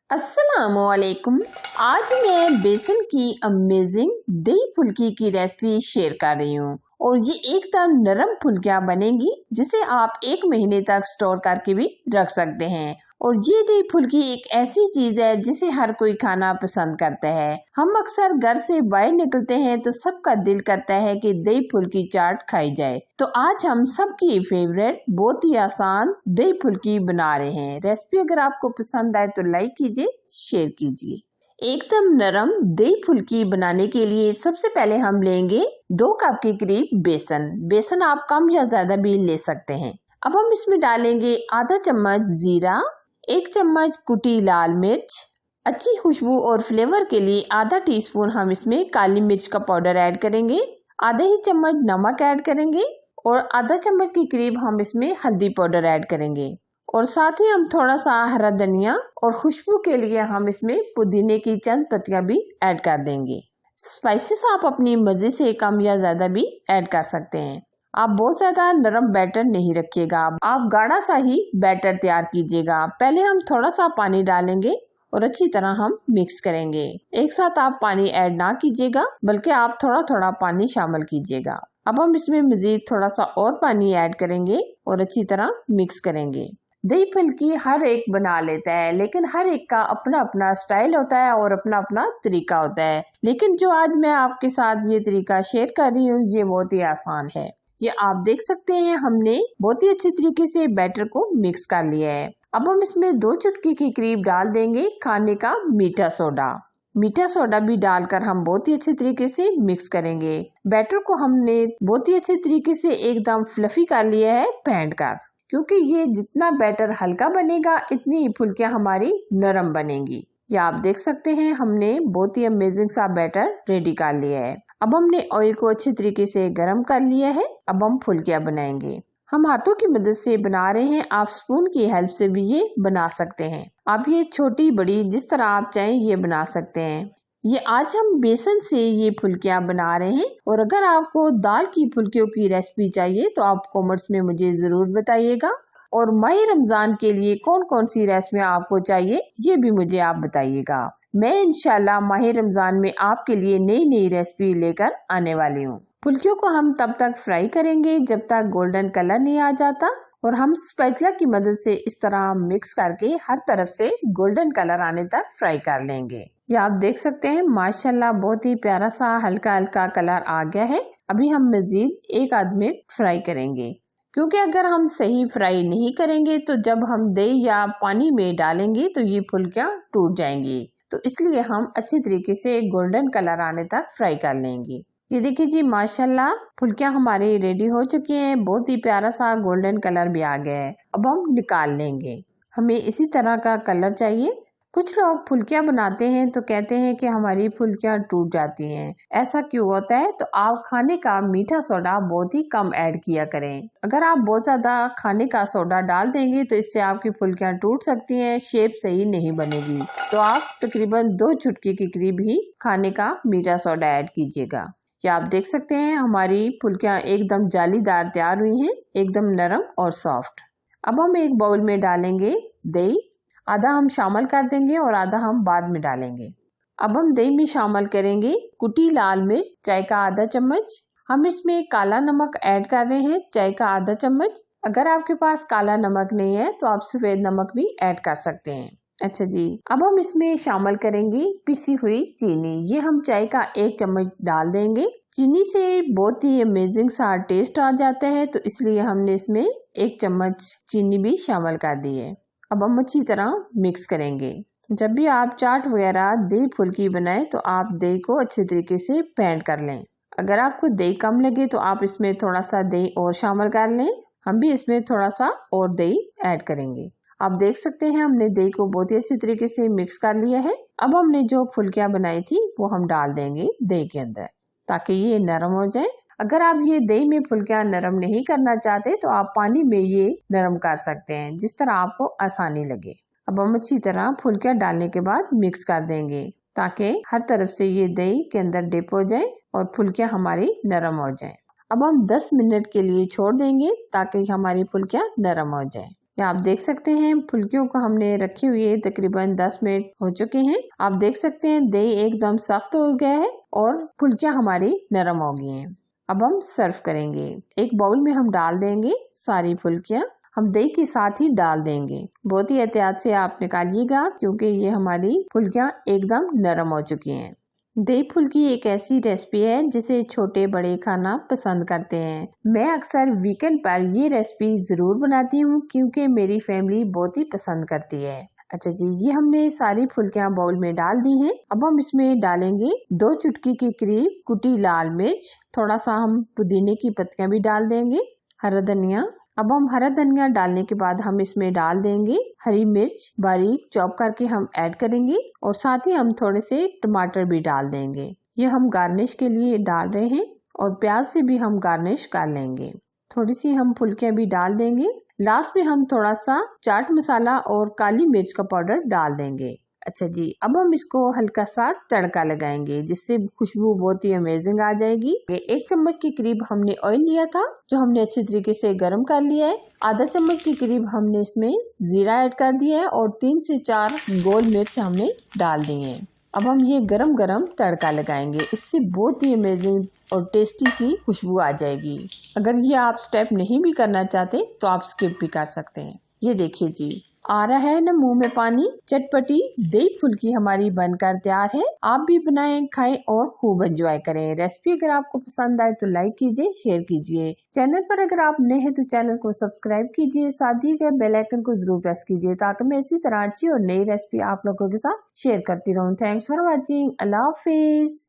अस्सलामुअलैकुम। आज मैं बेसन की अमेजिंग दही फुल्की की रेसिपी शेयर कर रही हूँ और ये एकदम नरम फुल्कियाँ बनेंगी जिसे आप 1 महीने तक स्टोर करके भी रख सकते हैं। और ये दही फुल्की एक ऐसी चीज है जिसे हर कोई खाना पसंद करता है। हम अक्सर घर से बाहर निकलते हैं तो सबका दिल करता है कि दही फुल्की चाट खाई जाए। तो आज हम सबकी फेवरेट बहुत ही आसान दही फुल्की बना रहे हैं। रेसिपी अगर आपको पसंद आए तो लाइक कीजिए, शेयर कीजिए। एकदम नरम दही फुल्की बनाने के लिए सबसे पहले हम लेंगे 2 कप के करीब बेसन आप कम या ज्यादा भी ले सकते हैं। अब हम इसमें डालेंगे आधा चम्मच जीरा, 1 चम्मच कुटी लाल मिर्च, अच्छी खुशबू और फ्लेवर के लिए आधा टीस्पून हम इसमें काली मिर्च का पाउडर ऐड करेंगे, आधा ही चम्मच नमक ऐड करेंगे और आधा चम्मच के करीब हम इसमें हल्दी पाउडर ऐड करेंगे और साथ ही हम थोड़ा सा हरा धनिया और खुशबू के लिए हम इसमें पुदीने की चंद पत्तियां भी ऐड कर देंगे। स्पाइसेस आप अपनी मर्जी से कम या ज्यादा भी ऐड कर सकते हैं। आप बहुत ज्यादा नरम बैटर नहीं रखिएगा, आप गाढ़ा सा ही बैटर तैयार कीजिएगा। पहले हम थोड़ा सा पानी डालेंगे और अच्छी तरह हम मिक्स करेंगे। एक साथ आप पानी ऐड ना कीजिएगा बल्कि आप थोड़ा थोड़ा पानी शामिल कीजिएगा। अब हम इसमें मजीद थोड़ा सा और पानी ऐड करेंगे और अच्छी तरह मिक्स करेंगे। दही फुल्की हर एक बना लेता है लेकिन हर एक का अपना अपना स्टाइल होता है और अपना अपना तरीका होता है। लेकिन जो आज मैं आपके साथ ये तरीका शेयर कर रही हूँ ये बहुत ही आसान है। ये आप देख सकते हैं हमने बहुत ही अच्छी तरीके से बैटर को मिक्स कर लिया है। अब हम इसमें 2 चुटकी के करीब डाल देंगे खाने का मीठा सोडा भी डालकर हम बहुत ही अच्छे तरीके से मिक्स करेंगे। बैटर को हमने बहुत ही अच्छे तरीके से एकदम फ्लफी कर लिया है फेंट कर, क्योंकि ये जितना बैटर हल्का बनेगा इतनी ही फुल्कियां हमारी नरम बनेंगी। ये आप देख सकते हैं हमने बहुत ही अमेजिंग सा बैटर रेडी कर लिया है। अब हमने ऑयल को अच्छे तरीके से गर्म कर लिया है। अब हम फुल्कियां बनाएंगे। हम हाथों की मदद से बना रहे हैं, आप स्पून की हेल्प से भी ये बना सकते हैं। आप ये छोटी बड़ी जिस तरह आप चाहें ये बना सकते हैं। ये आज हम बेसन से ये फुल्कियां बना रहे हैं और अगर आपको दाल की फुल्कियों की रेसिपी चाहिए तो आप कमेंट्स में मुझे जरूर बताइएगा। और माह रमजान के लिए कौन कौन सी रेसिपियां आपको चाहिए ये भी मुझे आप बताइएगा। मैं इंशाल्लाह माह रमजान में आपके लिए नई नई रेसिपी लेकर आने वाली हूँ। फुल्कियों को हम तब तक फ्राई करेंगे जब तक गोल्डन कलर नहीं आ जाता और हम स्पैचुला की मदद से इस तरह मिक्स करके हर तरफ से गोल्डन कलर आने तक फ्राई कर लेंगे। ये आप देख सकते हैं माशाल्लाह बहुत ही प्यारा सा हल्का हल्का कलर आ गया है। अभी हम मजीद 1 आध मिनट फ्राई करेंगे, क्योंकि अगर हम सही फ्राई नहीं करेंगे तो जब हम दही या पानी में डालेंगे तो ये फुल्कियां टूट जाएंगी। तो इसलिए हम अच्छे तरीके से गोल्डन कलर आने तक फ्राई कर लेंगे। ये देखिए जी माशाल्लाह फुल्कियां हमारी रेडी हो चुकी हैं। बहुत ही प्यारा सा गोल्डन कलर भी आ गया है। अब हम निकाल लेंगे। हमें इसी तरह का कलर चाहिए। कुछ लोग फुल्कियां बनाते हैं तो कहते हैं कि हमारी फुल्कियां टूट जाती हैं। ऐसा क्यों होता है? तो आप खाने का मीठा सोडा बहुत ही कम ऐड किया करें। अगर आप बहुत ज्यादा खाने का सोडा डाल देंगे तो इससे आपकी फुल्कियां टूट सकती हैं, शेप सही नहीं बनेगी। तो आप तकरीबन 2 चुटकी के करीब ही खाने का मीठा सोडा ऐड कीजिएगा। ये आप देख सकते हैं हमारी फुल्कियां एकदम जालीदार तैयार हुई हैं, एकदम नरम और सॉफ्ट। अब हम एक बाउल में डालेंगे दही। आधा हम शामिल कर देंगे और आधा हम बाद में डालेंगे। अब हम दही में शामिल करेंगे कुटी लाल मिर्च चाय का आधा चम्मच। हम इसमें काला नमक ऐड कर रहे हैं चाय का आधा चम्मच। अगर आपके पास काला नमक नहीं है तो आप सफेद नमक भी ऐड कर सकते हैं। अच्छा जी, अब हम इसमें शामिल करेंगे पिसी हुई चीनी। ये हम चाय का 1 चम्मच डाल देंगे। चीनी से बहुत ही अमेजिंग सा टेस्ट आ जाता है तो इसलिए हमने इसमें 1 चम्मच चीनी भी शामिल कर दी है। अब हम अच्छी तरह मिक्स करेंगे। जब भी आप चाट वगैरह दही फुल्की बनाएं तो आप दही को अच्छे तरीके से फेंट कर लें। अगर आपको दही कम लगे तो आप इसमें थोड़ा सा दही और शामिल कर लें। हम भी इसमें थोड़ा सा और दही ऐड करेंगे। आप देख सकते हैं हमने दही को बहुत ही अच्छी तरीके से मिक्स कर लिया है। अब हमने जो फुल्कियां बनाई थी वो हम डाल देंगे दही के अंदर ताकि ये नरम हो जाए। अगर आप ये दही में फुल्कियां नरम नहीं करना चाहते तो आप पानी में ये नरम कर सकते हैं, जिस तरह आपको आसानी लगे। अब हम अच्छी तरह फुल्कियां डालने के बाद मिक्स कर देंगे ताकि हर तरफ से ये दही के अंदर डिप हो जाए और फुल्कियां हमारी नरम हो जाए। अब हम 10 मिनट के लिए छोड़ देंगे ताकि हमारी फुल्कियां नरम हो जाए। या आप देख सकते हैं फुल्कियों को हमने रखे हुए तकरीबन 10 मिनट हो चुके हैं। आप देख सकते हैं दही एकदम सख्त हो गया है और फुल्कियां हमारी नरम हो गई हैं। अब हम सर्व करेंगे। एक बाउल में हम डाल देंगे सारी फुल्कियां, हम दही के साथ ही डाल देंगे। बहुत ही एहतियात से आप निकालिएगा क्योंकि ये हमारी फुल्कियां एकदम नरम हो चुकी हैं। दही फुल्की एक ऐसी रेसिपी है जिसे छोटे बड़े खाना पसंद करते हैं। मैं अक्सर वीकेंड पर ये रेसिपी जरूर बनाती हूँ क्योंकि मेरी फैमिली बहुत ही पसंद करती है। अच्छा जी, ये हमने सारी फुल्कियां बाउल में डाल दी हैं। अब हम इसमें डालेंगे 2 चुटकी के करीब कुटी लाल मिर्च, थोड़ा सा हम पुदीने की पत्तियां भी डाल देंगे, हरा धनिया। अब हम हरा धनिया डालने के बाद हम इसमें डाल देंगे हरी मिर्च बारीक चॉप करके हम ऐड करेंगे और साथ ही हम थोड़े से टमाटर भी डाल देंगे। ये हम गार्निश के लिए डाल रहे हैं और प्याज से भी हम गार्निश कर लेंगे। थोड़ी सी हम फुल्कियां भी डाल देंगे। लास्ट में हम थोड़ा सा चाट मसाला और काली मिर्च का पाउडर डाल देंगे। अच्छा जी, अब हम इसको हल्का सा तड़का लगाएंगे जिससे खुशबू बहुत ही अमेजिंग आ जाएगी। 1 चम्मच के करीब हमने ऑयल लिया था जो हमने अच्छी तरीके से गर्म कर लिया है। आधा चम्मच के करीब हमने इसमें जीरा ऐड कर दिया है और 3 से 4 गोल मिर्च हमने डाल दी है। अब हम ये गरम गरम तड़का लगाएंगे, इससे बहुत ही अमेजिंग और टेस्टी सी खुशबू आ जाएगी। अगर ये आप स्टेप नहीं भी करना चाहते तो आप स्किप भी कर सकते हैं। ये देखिए जी, आ रहा है ना मुंह में पानी। चटपटी दही फुल्की हमारी बनकर तैयार है। आप भी बनाएं, खाएं और खूब एंजॉय करें। रेसिपी अगर आपको पसंद आए तो लाइक कीजिए, शेयर कीजिए। चैनल पर अगर आप नए हैं तो चैनल को सब्सक्राइब कीजिए, साथ ही बेल आइकन को जरूर प्रेस कीजिए ताकि मैं इसी तरह अच्छी और नई रेसिपी आप लोगों के साथ शेयर करती रहूं। Thanks for watching. Allah Hafiz.